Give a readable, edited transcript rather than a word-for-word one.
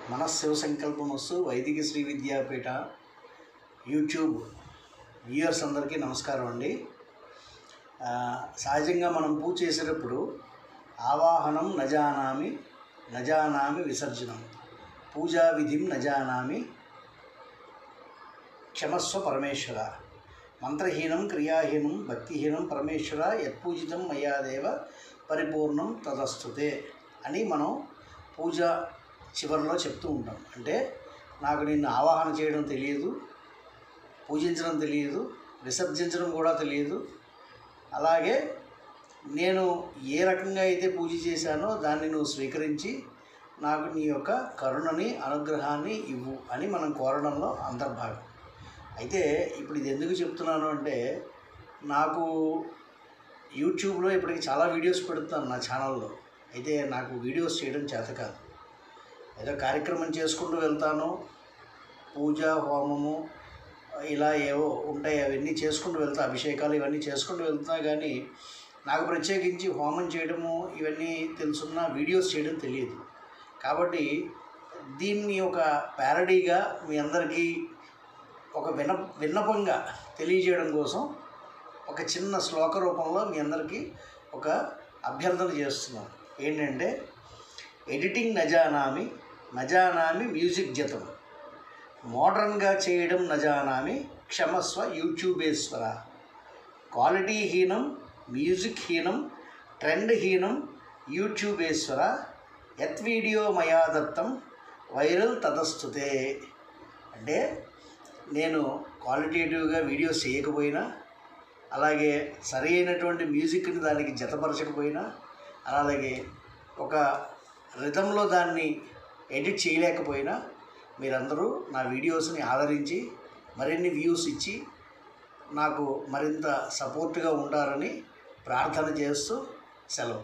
మనస్శివ సంకల్పమస్తు వైదిక Shri విద్యాపీఠ YouTube viewers అందరికీ నమస్కారం అండి. సహజంగా మనం పూజ చేసేటప్పుడు ఆవాహనం నజానామి నజానామి విసర్జనం, పూజా విధిం నజానామి క్షమస్వ పరమేశ్వర, మంత్రహీనం క్రియాహీనం భక్తిహీనం పరమేశ్వర యత్పూజితం మయాదేవ పరిపూర్ణం తదస్తుతే అని మనం పూజ చివరిలో చెప్తూ ఉంటాం. అంటే నాకు నిన్ను ఆవాహన చేయడం తెలియదు, పూజించడం తెలియదు, విసర్జించడం కూడా తెలియదు. అలాగే నేను ఏ రకంగా అయితే పూజ చేశానో దాన్ని నువ్వు స్వీకరించి నాకు నీ యొక్క కరుణని అనుగ్రహాన్ని ఇవ్వు అని మనం కోరడంలో అంతర్భాగం. అయితే ఇప్పుడు ఇది ఎందుకు చెప్తున్నాను అంటే, నాకు యూట్యూబ్లో ఇప్పటికి చాలా వీడియోస్ పెడతాను నా ఛానల్లో. అయితే నాకు వీడియోస్ చేయడం చేత కాదు. ఏదో కార్యక్రమం చేసుకుంటూ వెళ్తాను, పూజ హోమము ఇలా ఏవో ఉంటాయి, అవన్నీ చేసుకుంటూ వెళ్తా, అభిషేకాలు ఇవన్నీ చేసుకుంటూ వెళ్తున్నా. కానీ నాకు ప్రత్యేకించి హోమం చేయడము ఇవన్నీ తెలుసున్న వీడియోస్ చేయడం తెలియదు. కాబట్టి దీన్ని ఒక ప్యారడీగా మీ అందరికీ ఒక విన్నపంగా తెలియజేయడం కోసం ఒక చిన్న శ్లోక రూపంలో మీ అందరికీ ఒక అభ్యర్థన చేస్తున్నాను. ఏంటంటే, ఎడిటింగ్ నజానామి నజానామి మ్యూజిక్ జతం, మోడ్రన్గా చేయడం నజానామి క్షమస్వ యూట్యూబేశ్వర, క్వాలిటీ హీనం మ్యూజిక్ హీనం ట్రెండ్ హీనం యూట్యూబేశ్వర యత్ వీడియో మయా దత్తం వైరల్ తదస్తుతే. అంటే నేను క్వాలిటేటివ్గా వీడియోస్ చేయకపోయినా, అలాగే సరి అయినటువంటి మ్యూజిక్ని దానికి జతపరచకపోయినా, అలాగే ఒక రిథంలో దాన్ని ఎడిట్ చేయలేకపోయినా, మీరందరూ నా వీడియోస్ని ఆదరించి మరిన్ని వ్యూస్ ఇచ్చి నాకు మరింత సపోర్ట్గా ఉంటారని ప్రార్థన చేస్తూ సెలవు.